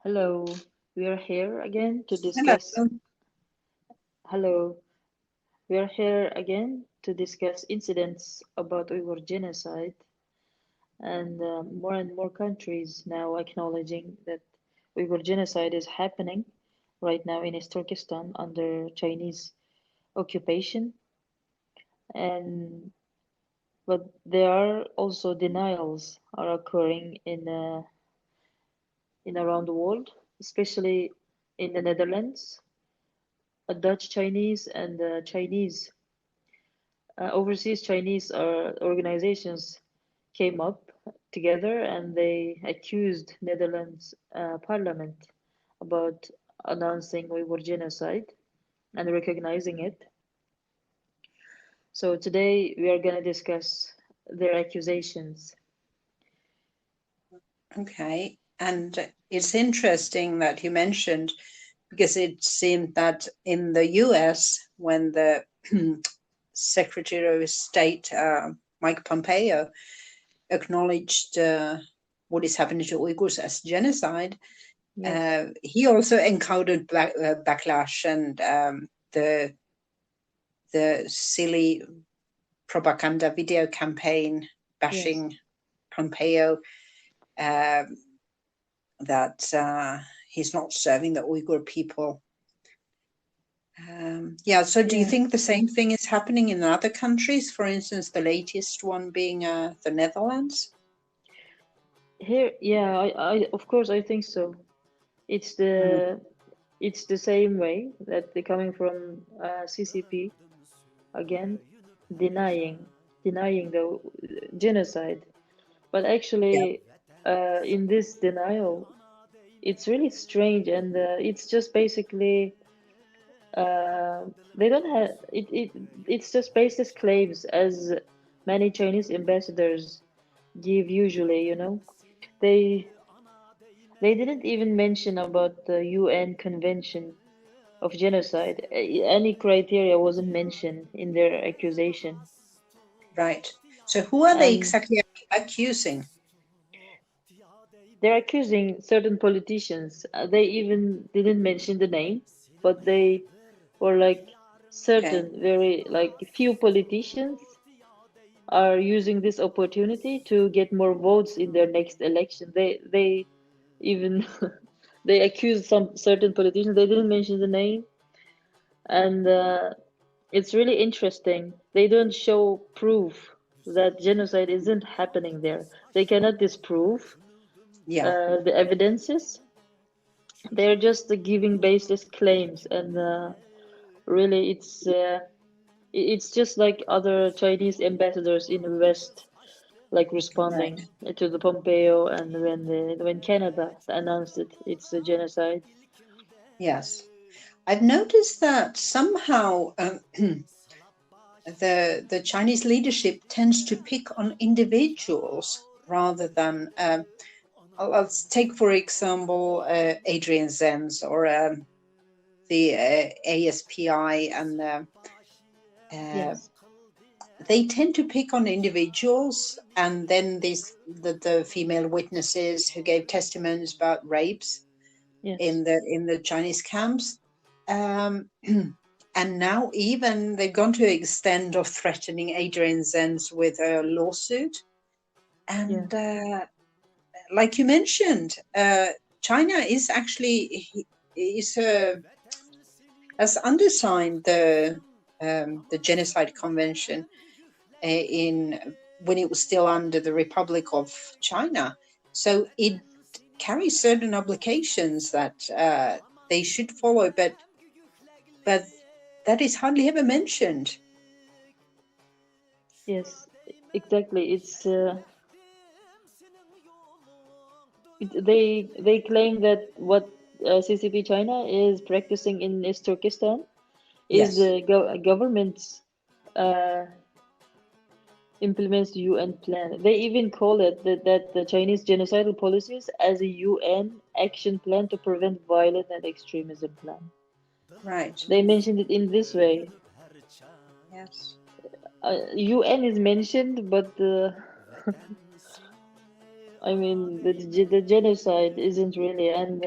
Hello, we are here again to Hello. discuss. Hello, we are here again to discuss incidents about Uyghur genocide, and more and more countries now acknowledging that Uyghur genocide is happening right now in East Turkestan under Chinese occupation, and but there are also denials are occurring in around the world, especially in the Netherlands. Dutch Chinese and Chinese overseas Chinese organizations came up together and they accused Netherlands parliament about announcing Uyghur genocide and recognizing it. So today we are going to discuss their accusations. Okay. And it's interesting that you mentioned, because it seemed that in the US, when the Secretary of State, Mike Pompeo, acknowledged what is happening to Uyghurs as genocide, Yes, he also encountered backlash and the silly propaganda video campaign yes, bashing Pompeo. That he's not serving the Uyghur people. So do you yeah. think the same thing is happening in other countries? For instance, the latest one being the Netherlands? Here, yeah, of course I think so. It's Mm, the same way that they're coming from CCP again denying the genocide, but yeah, actually in this denial it's really strange, and it's just basically uh, they don't have it's just baseless claims as many Chinese ambassadors give usually, they they didn't even mention about the UN convention of genocide. Any criteria wasn't mentioned in their accusation. right. So who are they And exactly accusing? they're accusing certain politicians. They even didn't mention the name, but they were like Okay, certain, very like few politicians are using this opportunity to get more votes in their next election. They even they accused some certain politicians. They didn't mention the name, and it's really interesting. They don't show proof that genocide isn't happening there. They cannot disprove yeah, the evidences. They're just giving baseless claims, and really, it's just like other Chinese ambassadors in the West, like right. responding to the Pompeo, and when Canada announced it's a genocide. Yes. I've noticed that somehow the Chinese leadership tends to pick on individuals rather than let's take for example Adrian Zenz or the ASPI, and uh, Yes, they tend to pick on individuals, and then the female witnesses who gave testimonies about rapes yes, in the Chinese camps. Um, and now even they've gone to the extent of threatening Adrian Zenz with a lawsuit. And yes, like you mentioned, China is actually is has undersigned the Genocide Convention in when it was still under the Republic of China. So it carries certain obligations that they should follow, but that is hardly ever mentioned. yes, exactly. They claim that what CCP China is practicing in East Turkestan is Yes, the government's uh, implements the UN plan. They even call it that the Chinese genocidal policies as a UN action plan to prevent violence and extremism plan. right. They mentioned it in this way. Yes. UN is mentioned, but I mean, the genocide isn't really, and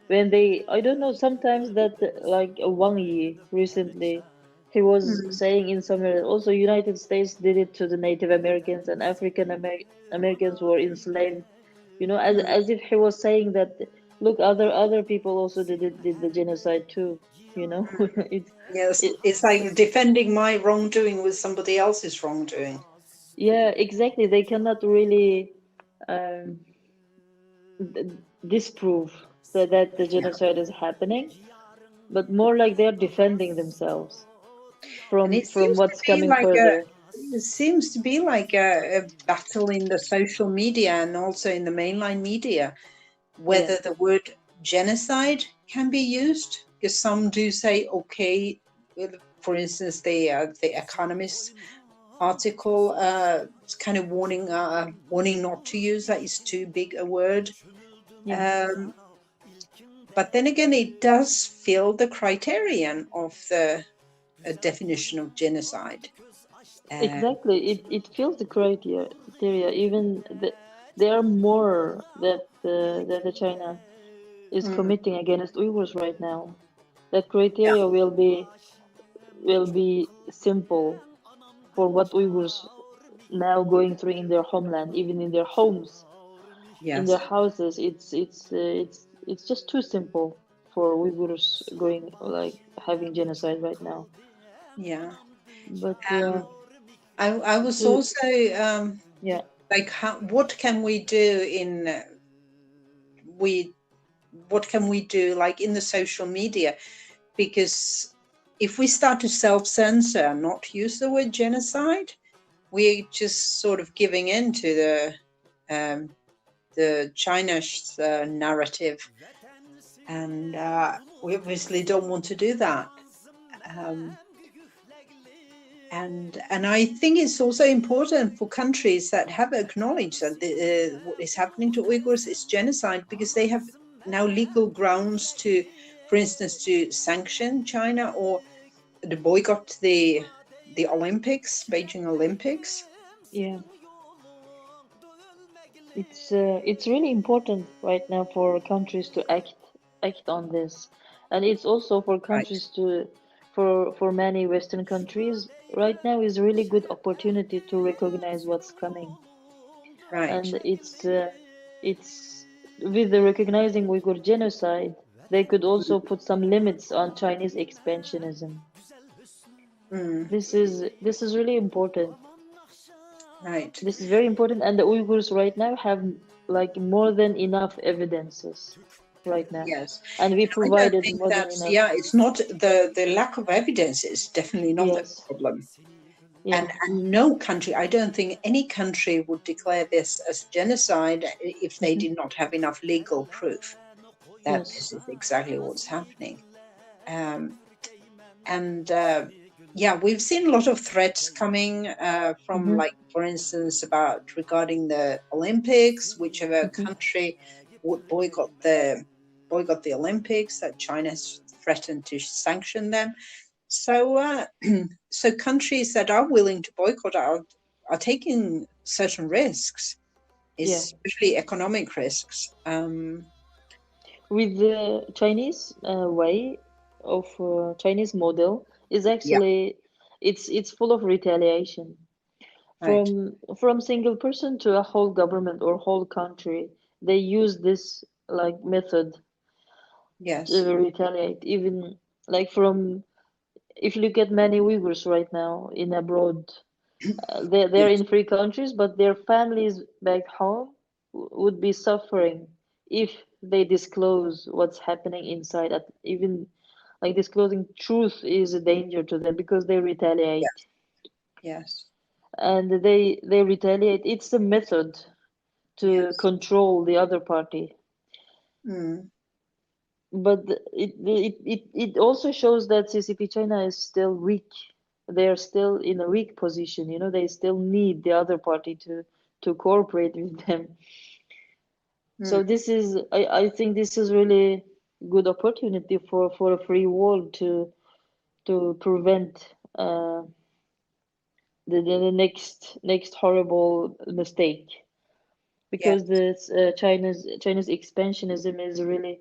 when they, I don't know, sometimes that like Wang Yi recently, he was Mm, saying in somewhere also United States did it to the Native Americans and Americans were enslaved, mm. as if he was saying that look, other people also did the genocide too, you know. It Yes, it it's like defending my wrongdoing with somebody else's wrongdoing. yeah, exactly. They cannot really um, disprove that the Yeah. genocide is happening, but more like they're defending themselves And it from seems to what's be coming like further. a battle in the social media and also in the mainline media, Yeah, whether the word genocide can be used, because some do say, okay, for instance, the Economist article kind of warning not to use that, is too big a word. yeah, Um, but then again, it does fill the criterion of the definition of genocide. Uh, exactly. It fills the criteria. Even there are more that the China is mm, committing against Uyghurs right now. That yeah, criteria will be simple for what Uyghurs now going through in their homeland, even in their homes, in their yes, houses. It's just too simple for Uyghurs going like having genocide right now. yeah. But Um, I was to also yeah, like, what can we do we what can we do like in the social media? Because if we start to self-censor and not use the word genocide, we're just sort of giving in to the China's narrative, and we obviously don't want to do that. Um, and I think it's also important for countries that have acknowledged that what is happening to Uyghurs is genocide, because they have now legal grounds to, for instance, to sanction China or to boycott the Olympics, Beijing Olympics. yeah, it's really important right now for countries to act on this, and it's also for Right, countries to for many Western countries right now is a really good opportunity to recognize what's coming. right. And it's with the recognizing Uyghur genocide, they could also put some limits on Chinese expansionism. Mm, This is really important. right. This is very important, and the Uyghurs right now have like more than enough evidences right now, Yes. and we I don't provided think more than that's, enough. yeah, it's not the lack of evidence is definitely not the Yes, problem. yeah, And no country, I don't think any country would declare this as genocide if they hmm, did not have enough legal proof that yes, this is exactly what's happening. Um, and yeah, we've seen a lot of threats coming from, hmm, like, for instance, about regarding the Olympics, whichever hmm, country would boycott the Olympics, that China's threatened to sanction them. So, so countries that are willing to boycott are taking certain risks, yeah. especially economic risks. With the Chinese way of Chinese model is Yeah, actually it's full of retaliation right. from single person to a whole government or whole country. They use this like method to Yes. retaliate. Even like from if you look at many Uyghurs right now in abroad, they're Yes. in free countries, but their families back home would be suffering if they disclose what's happening inside. Even like disclosing truth is a danger to them because they retaliate, Yes. Yes. and they retaliate. It's a method to Yes. control the other party, Mm. but it also shows that CCP China is still weak. They're still in a weak position. They still need the other party to cooperate with them. So Mm. I think this is really good opportunity for a free world to prevent the next horrible mistake, because this China's expansionism is really,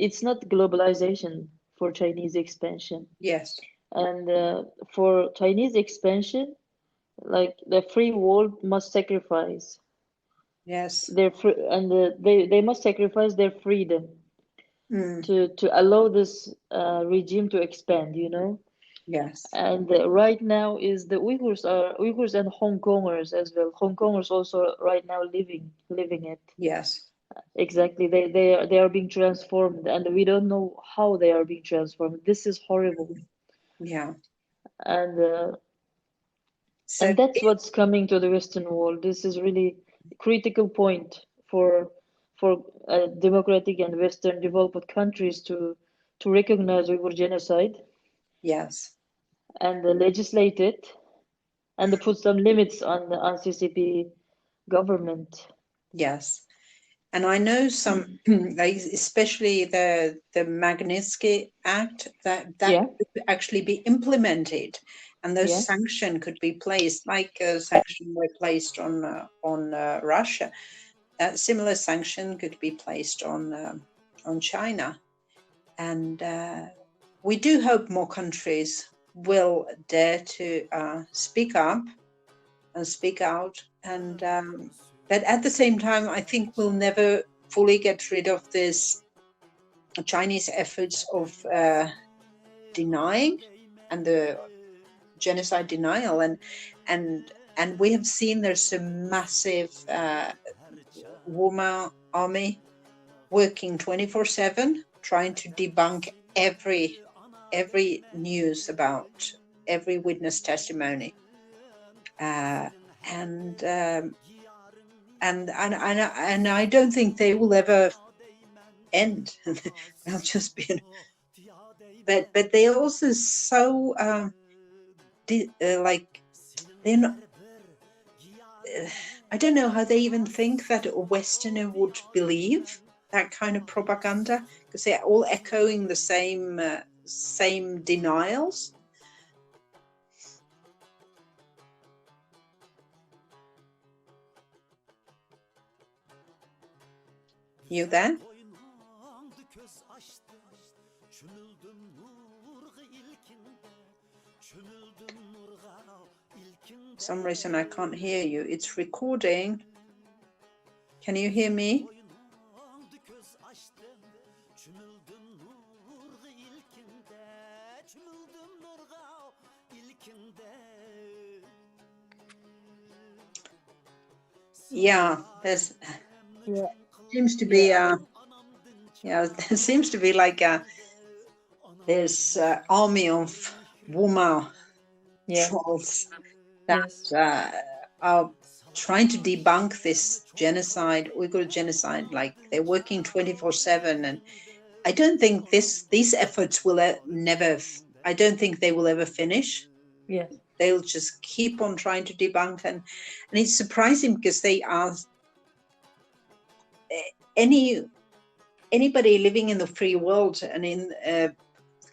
it's not globalization for Chinese expansion. Yes. And for Chinese expansion, like the free world must sacrifice Yes. their free, and they must sacrifice their freedom Mm. to allow this regime to expand, you know. Yes. And right now is the Uyghurs and Hong Kongers as well. Hong Kongers also right now living it. Yes. Exactly. They are being transformed, and we don't know how they are being transformed. This is horrible. Yeah. And So and that's what's coming to the Western world. This is really a critical point for democratic and Western developed countries to recognize Uyghur genocide yes. and legislate it and put some limits on the CCP government. Yes. And I know some, like, especially the Magnitsky Act, that Yeah, could actually be implemented, and those yes, sanctions could be placed, like a sanction were placed on Russia. That similar sanction could be placed on China, and we do hope more countries will dare to speak up and speak out, and but at the same time, I think we'll never fully get rid of this Chinese efforts of denying and the genocide denial, and we have seen there's a massive woman army working 24/7 trying to debunk every news about every witness testimony, uh, and and I don't think they will ever end. They'll just be, but they're also so like they're not. I don't know how they even think that a Westerner would believe that kind of propaganda, because they're all echoing the same denials. You there? For some reason I can't hear you. It's recording. Can you hear me? Yeah, there's yeah, seems to be yeah, yeah, there seems to be like this army of woman yeah, trolls that yes, are trying to debunk this genocide, Uyghur genocide. Like they're working 24/7, and I don't think these efforts will never. I don't think they will ever finish. yes, They'll just keep on trying to debunk, and it's surprising because they are anybody living in the free world and in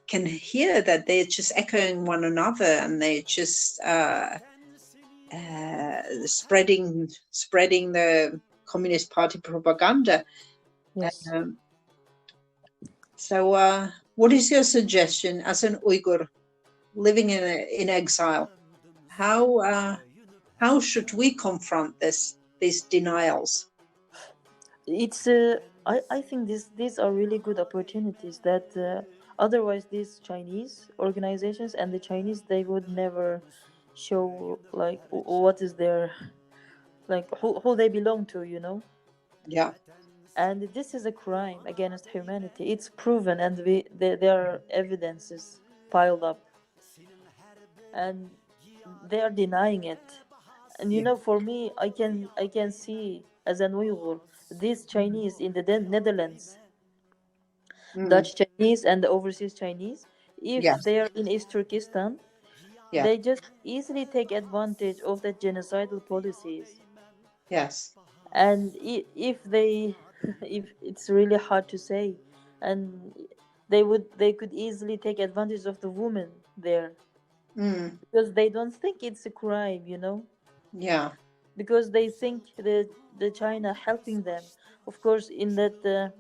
can hear that they're just echoing one another, and they're just spreading the Communist Party propaganda. yes. Um, so, what is your suggestion as an Uyghur living in exile? How should we confront these denials? It's I think these are really good opportunities that otherwise these Chinese organizations and the Chinese, they would never show like what is their, like who they belong to, you know. Yeah. And this is a crime against humanity. It's proven, and there are evidences piled up, and they are denying it. And you Yeah. know, for me, I can see as an Uyghur, these Chinese in the Netherlands, Mm. Dutch Chinese and the overseas Chinese, if Yes. they are in East Turkestan, Yeah. they just easily take advantage of the genocidal policies. Yes. And if they, if it's really hard to say, and they could easily take advantage of the women there Mm. because they don't think it's a crime, you know, Yeah. because they think that the China helping them. Of course, in that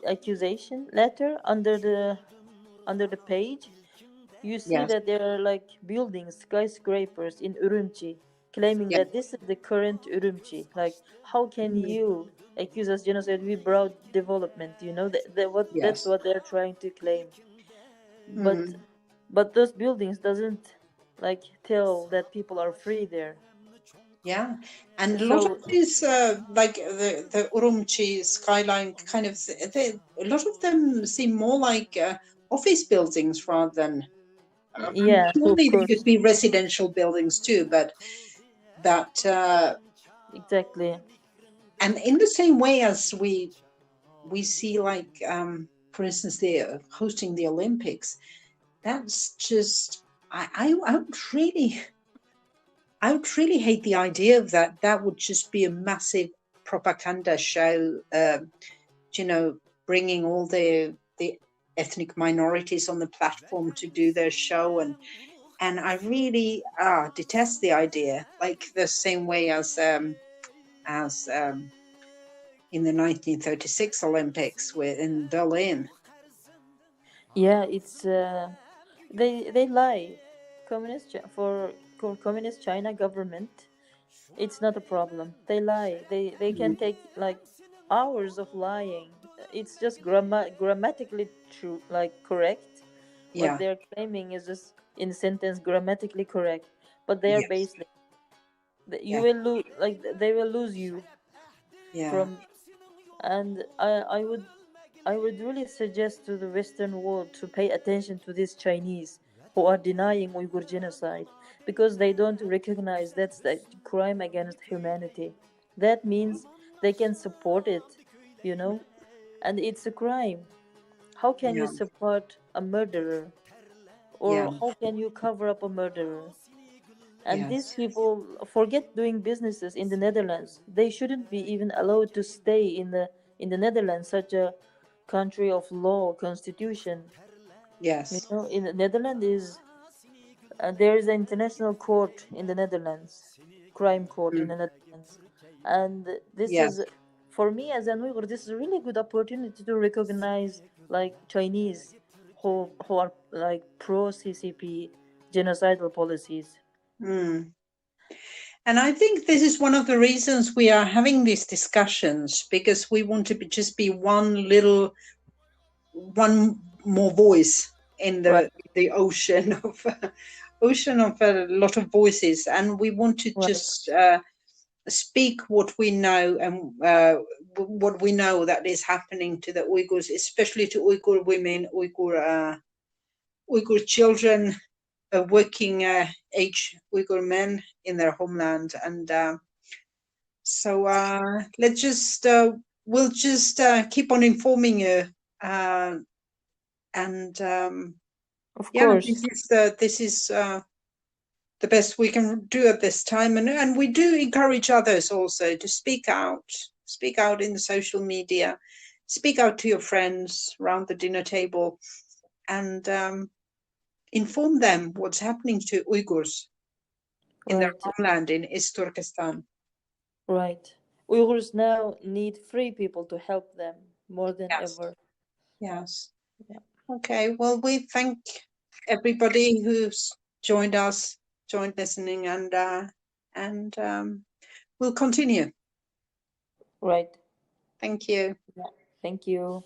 accusation letter under the page, you see Yes. that there are like buildings, skyscrapers in Urumqi, claiming Yeah. that this is the current Urumqi. Like, how can Mm. you accuse us genocide? We brought development. You know that's Yes. what they're trying to claim. But Mm. those buildings doesn't like tell that people are free there. Yeah, and a lot of So these, like the Urumqi skyline, kind of, a lot of them seem more like office buildings rather than. yeah, of Surely they could course, be residential buildings too, but exactly. and in the same way as we see, like, for instance, they're hosting the Olympics. That's just, I would really hate the idea of that. That would just be a massive propaganda show, you know, bringing all the ethnic minorities on the platform to do their show, and I really detest the idea. Like the same way as in the 1936 Olympics in Berlin. Yeah, it's they lie. For communist China government, it's not a problem. They lie. They can Mm. take like hours of lying. It's just grammatically true, like correct. What Yeah. they're claiming is just in sentence grammatically correct, but they are Yes. baseless. You Yeah. will lose, like they will lose you Yeah. from. And I would really suggest to the Western world to pay attention to these Chinese who are denying Uyghur genocide, because they don't recognize that's the crime against humanity. That means they can support it, you know, and it's a crime. How can you Yeah. support a murderer, Yeah. or how can you cover up a murderer? And these Yes. people forget doing businesses in the Netherlands. They shouldn't be even allowed to stay in the Netherlands, such a country of law, constitution. You Yes. know, in the Netherlands is there is an international court in the Netherlands, crime court in Mm. the Netherlands, and this is, Yes. for me as an Uyghur, this is a really good opportunity to recognize like Chinese who are like pro CCP genocidal policies. Mm. And I think this is one of the reasons we are having these discussions, because we want to just be one more voice in Right, the ocean of ocean of a lot of voices, and we want to right. just speak what we know, and what we know that is happening to the Uyghurs, especially to Uyghur women, Uyghur children, working age Uyghur men in their homeland, and so let's just we'll just keep on informing you, uh, and Of yeah, course. this is the best we can do at this time, and we do encourage others also to speak out in the social media, speak out to your friends around the dinner table, and inform them what's happening to Uyghurs in their Right, homeland in East Turkestan. right. Uyghurs now need free people to help them more than Yes, ever. yes. Yeah. Okay, well, we thank everybody who's joined listening, and we'll continue. Right. Thank you. Yeah. Thank you.